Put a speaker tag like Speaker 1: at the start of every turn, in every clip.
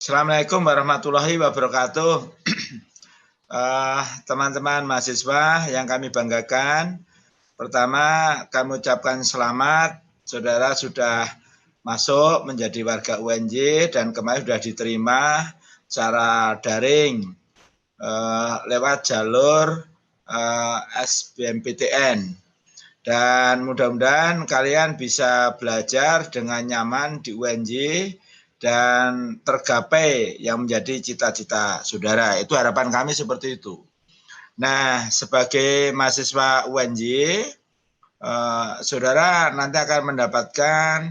Speaker 1: Assalamualaikum warahmatullahi wabarakatuh. Teman-teman mahasiswa yang kami banggakan, pertama kami ucapkan selamat, saudara sudah masuk menjadi warga UNJ dan kemarin sudah diterima secara daring lewat jalur SBMPTN. Dan mudah-mudahan kalian bisa belajar dengan nyaman di UNJ dan tergapai yang menjadi cita-cita saudara. Itu harapan kami seperti itu. Nah, sebagai mahasiswa UNJ, saudara nanti akan mendapatkan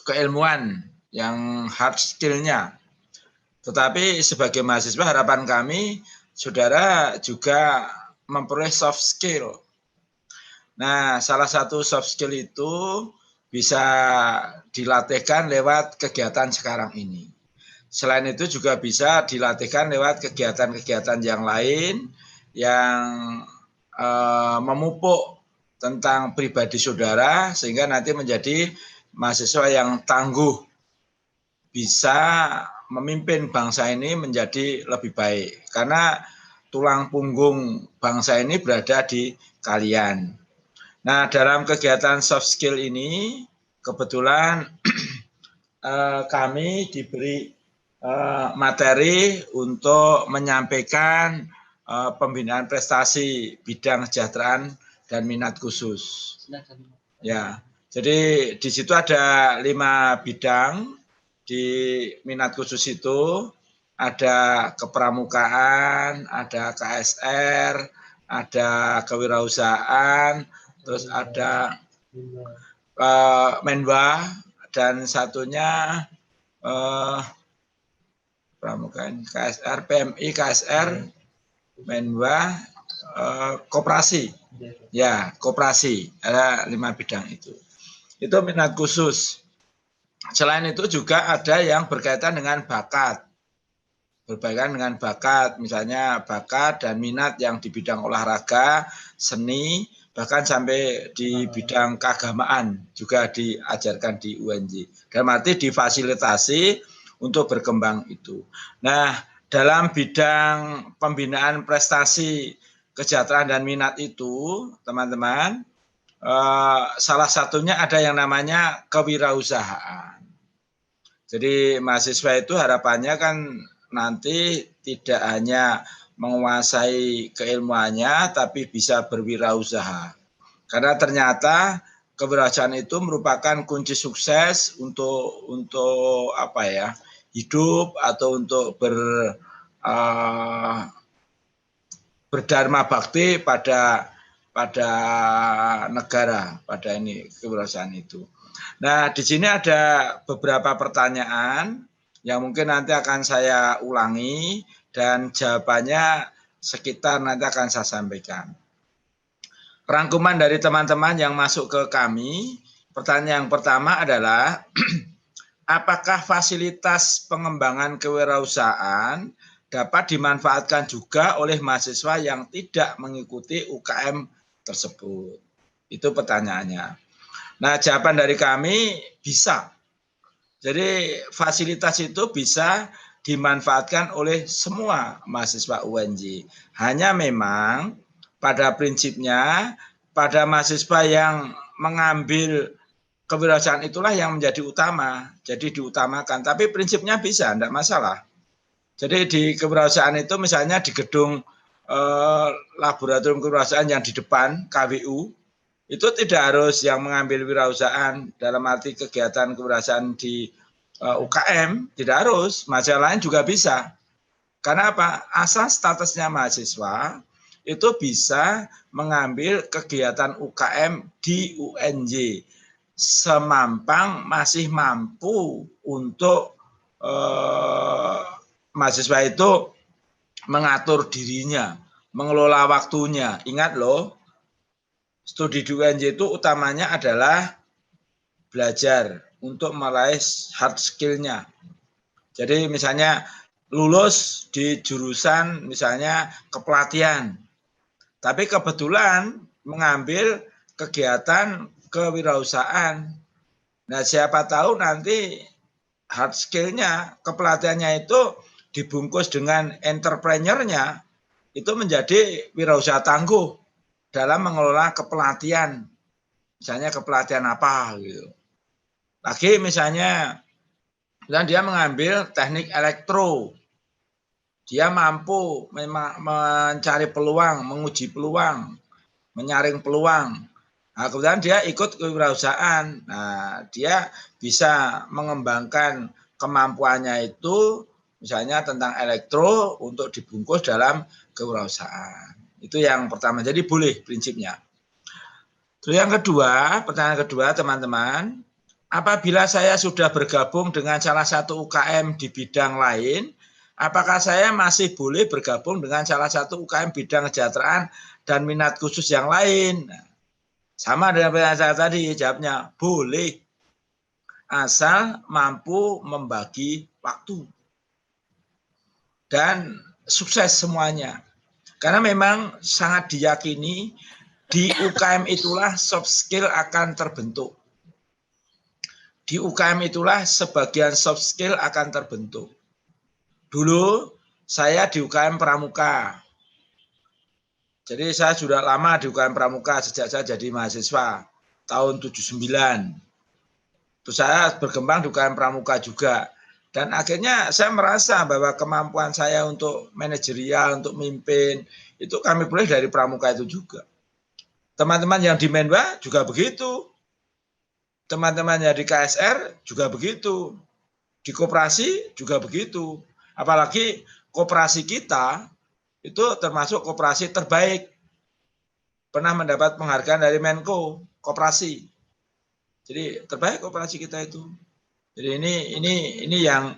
Speaker 1: keilmuan yang hard skill-nya. Tetapi sebagai mahasiswa harapan kami, saudara juga memperoleh soft skill. Nah, salah satu soft skill itu bisa dilatihkan lewat kegiatan sekarang ini. Selain itu juga bisa dilatihkan lewat kegiatan-kegiatan yang lain yang memupuk tentang pribadi saudara sehingga nanti menjadi mahasiswa yang tangguh, bisa memimpin bangsa ini menjadi lebih baik. Karena tulang punggung bangsa ini berada di kalian. Nah, dalam kegiatan soft skill ini, kebetulan kami diberi materi untuk menyampaikan pembinaan prestasi bidang kesejahteraan dan minat khusus. Ya, jadi di situ ada 5 bidang di minat khusus itu. Ada kepramukaan, ada KSR, ada kewirausahaan, terus ada Menwa, dan satunya pramukaan, KSR, PMI, KSR, Menwa, koperasi. Ya, koperasi. Ada 5 bidang itu. Itu minat khusus. Selain itu juga ada yang berkaitan dengan bakat. Berkaitan dengan bakat, misalnya bakat dan minat yang di bidang olahraga, seni, bahkan sampai di bidang keagamaan juga diajarkan di UNJ. Dalam arti difasilitasi untuk berkembang itu. Nah, dalam bidang pembinaan prestasi kesejahteraan dan minat itu, teman-teman, salah satunya ada yang namanya kewirausahaan. Jadi mahasiswa itu harapannya kan nanti tidak hanya menguasai keilmuannya, tapi bisa berwirausaha. Karena ternyata kewirausahaan itu merupakan kunci sukses untuk apa ya, hidup atau untuk berdharma bakti pada negara, pada ini kewirausahaan itu. Nah, di sini ada beberapa pertanyaan yang mungkin nanti akan saya ulangi dan jawabannya sekitar nanti akan saya sampaikan. Rangkuman dari teman-teman yang masuk ke kami, pertanyaan yang pertama adalah apakah fasilitas pengembangan kewirausahaan dapat dimanfaatkan juga oleh mahasiswa yang tidak mengikuti UKM tersebut? Itu pertanyaannya. Nah, jawaban dari kami bisa. Jadi fasilitas itu bisa dimanfaatkan oleh semua mahasiswa UNJ. Hanya memang pada prinsipnya pada mahasiswa yang mengambil kewirausahaan itulah yang menjadi utama. Jadi diutamakan. Tapi prinsipnya bisa, tidak masalah. Jadi di kewirausahaan itu misalnya di gedung laboratorium kewirausahaan yang di depan KWU, itu tidak harus yang mengambil wirausahaan dalam arti kegiatan kewirausahaan di UKM, tidak harus, mahasiswa lain juga bisa. Karena apa? Asal statusnya mahasiswa itu bisa mengambil kegiatan UKM di UNJ semampang masih mampu untuk mahasiswa itu mengatur dirinya, mengelola waktunya. Ingat loh, studi di UNJ itu utamanya adalah belajar untuk meraih hard skill-nya. Jadi misalnya lulus di jurusan misalnya kepelatihan, tapi kebetulan mengambil kegiatan kewirausahaan. Nah, siapa tahu nanti hard skill-nya, kepelatihannya itu dibungkus dengan entrepreneur-nya, itu menjadi wirausaha tangguh dalam mengelola kepelatihan. Misalnya kepelatihan apa gitu. Lagi misalnya dan dia mengambil teknik elektro. Dia mampu mencari peluang, menguji peluang, menyaring peluang. Nah, kemudian dia ikut kewirausahaan. Nah, dia bisa mengembangkan kemampuannya itu misalnya tentang elektro untuk dibungkus dalam kewirausahaan. Itu yang pertama. Jadi boleh prinsipnya. Terus yang kedua, pertanyaan kedua teman-teman, apabila saya sudah bergabung dengan salah satu UKM di bidang lain, apakah saya masih boleh bergabung dengan salah satu UKM bidang kesejahteraan dan minat khusus yang lain? Sama dengan pertanyaan saya tadi, jawabnya boleh, asal mampu membagi waktu dan sukses semuanya. Karena memang sangat diyakini di UKM itulah soft skill akan terbentuk. Di UKM itulah sebagian soft skill akan terbentuk. Dulu saya di UKM Pramuka. Jadi saya sudah lama di UKM Pramuka sejak saya jadi mahasiswa tahun 79. Terus saya berkembang di UKM Pramuka juga. Dan akhirnya saya merasa bahwa kemampuan saya untuk manajerial, untuk mimpin, itu kami peroleh dari Pramuka itu juga. Teman-teman yang di Menwa juga begitu. Teman-teman yang di KSR juga begitu. Di koperasi juga begitu. Apalagi koperasi kita itu termasuk koperasi terbaik. Pernah mendapat penghargaan dari Menko Koperasi. Jadi terbaik koperasi kita itu. Jadi ini yang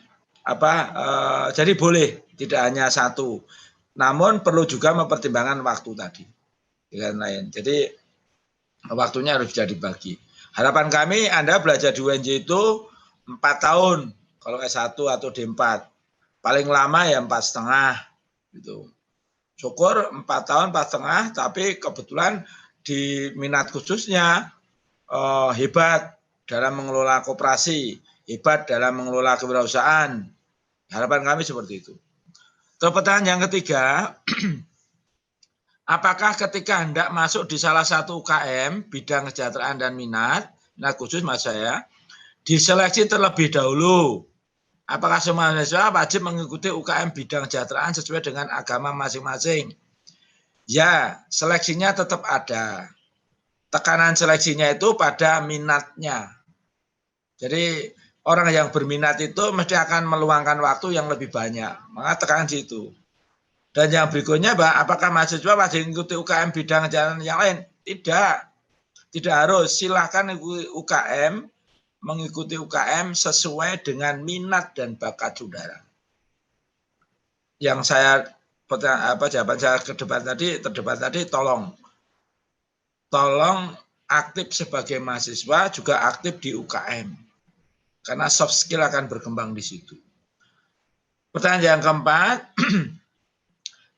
Speaker 1: jadi boleh tidak hanya satu. Namun perlu juga mempertimbangkan waktu tadi. Dengan lain. Jadi waktunya harus bisa dibagi. Harapan kami Anda belajar di UNJ itu 4 tahun kalau S1 atau D4. Paling lama ya 4,5 gitu. Syukur 4 tahun 4,5, tapi kebetulan di minat khususnya hebat dalam mengelola koperasi, hebat dalam mengelola kewirausahaan. Harapan kami seperti itu. Terus pertanyaan yang ketiga, apakah ketika hendak masuk di salah satu UKM bidang kesejahteraan dan minat khusus mas saya, diseleksi terlebih dahulu? Apakah semua mahasiswa wajib mengikuti UKM bidang kesejahteraan sesuai dengan agama masing-masing? Ya, seleksinya tetap ada. Tekanan seleksinya itu pada minatnya. Jadi orang yang berminat itu mesti akan meluangkan waktu yang lebih banyak. Maka tekanan di situ. Dan yang berikutnya, apakah mahasiswa wajib mengikuti UKM bidang kesejahteraan yang lain? Tidak. Tidak harus. Silahkan mengikuti UKM sesuai dengan minat dan bakat saudara. Yang jawaban saya terdepan tadi, tolong aktif sebagai mahasiswa juga aktif di UKM. Karena soft skill akan berkembang di situ. Pertanyaan yang keempat,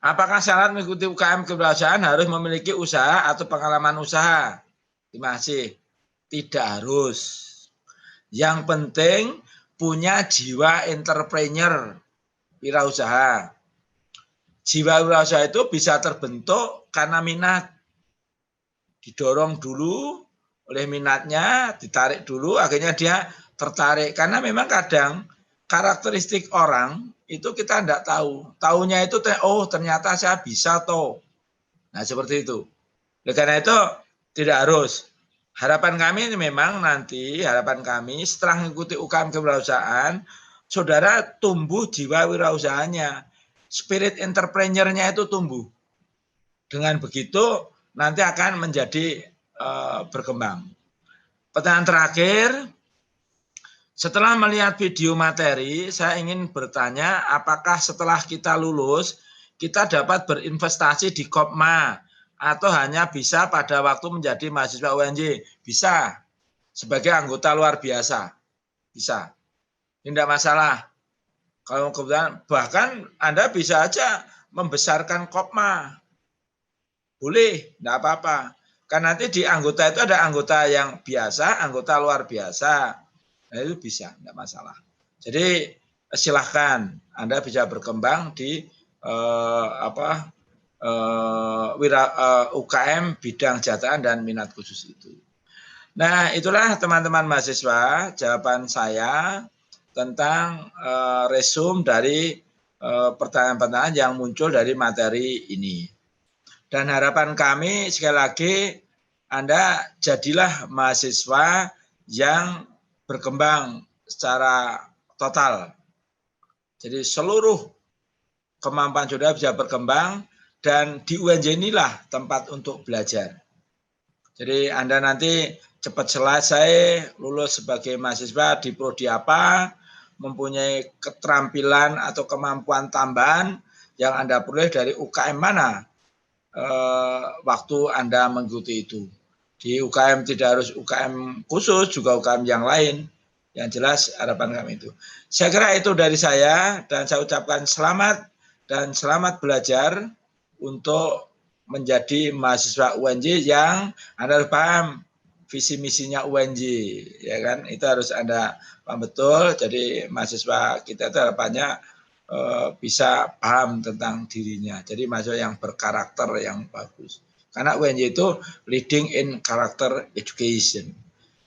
Speaker 1: apakah syarat mengikuti UKM kewirausahaan harus memiliki usaha atau pengalaman usaha? Terima kasih. Tidak harus. Yang penting punya jiwa entrepreneur, wirausaha. Jiwa wirausaha itu bisa terbentuk karena minat. Didorong dulu oleh minatnya, ditarik dulu, akhirnya dia tertarik. Karena memang kadang karakteristik orang itu kita tidak tahu. Taunya itu, oh ternyata saya bisa toh. Nah seperti itu. Karena itu tidak harus. Harapan kami memang nanti, setelah mengikuti UKM kewirausahaan, saudara tumbuh jiwa wirausahanya. Spirit entrepreneur-nya itu tumbuh. Dengan begitu nanti akan menjadi berkembang. Pertanyaan terakhir, setelah melihat video materi, saya ingin bertanya, apakah setelah kita lulus, kita dapat berinvestasi di Kopma atau hanya bisa pada waktu menjadi mahasiswa UNJ? Bisa, sebagai anggota luar biasa. Bisa, tidak masalah. Kalau kemudian bahkan Anda bisa aja membesarkan Kopma. Boleh, tidak apa-apa. Karena nanti di anggota itu ada anggota yang biasa, anggota luar biasa. Nah itu bisa, tidak masalah. Jadi silahkan Anda bisa berkembang di UKM bidang jataan dan minat khusus itu. Nah, itulah teman-teman mahasiswa jawaban saya tentang resume dari pertanyaan-pertanyaan yang muncul dari materi ini. Dan harapan kami sekali lagi Anda jadilah mahasiswa yang berkembang secara total. Jadi seluruh kemampuan saudara bisa berkembang dan di UNJ inilah tempat untuk belajar. Jadi Anda nanti cepat selesai lulus sebagai mahasiswa di prodi apa, mempunyai keterampilan atau kemampuan tambahan yang Anda peroleh dari UKM mana waktu Anda mengikuti itu. Di UKM tidak harus UKM khusus, juga UKM yang lain. Yang jelas harapan kami itu. Saya kira itu dari saya dan saya ucapkan selamat dan selamat belajar untuk menjadi mahasiswa UNJ yang Anda harus paham visi misinya UNJ, ya kan? Itu harus Anda paham betul. Jadi mahasiswa kita itu harapannya bisa paham tentang dirinya. Jadi mahasiswa yang berkarakter yang bagus. Karena UNJ itu leading in character education.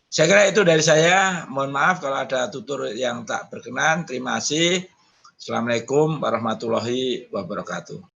Speaker 1: Saya kira itu dari saya. Mohon maaf kalau ada tutur yang tak berkenan. Terima kasih. Assalamualaikum warahmatullahi wabarakatuh.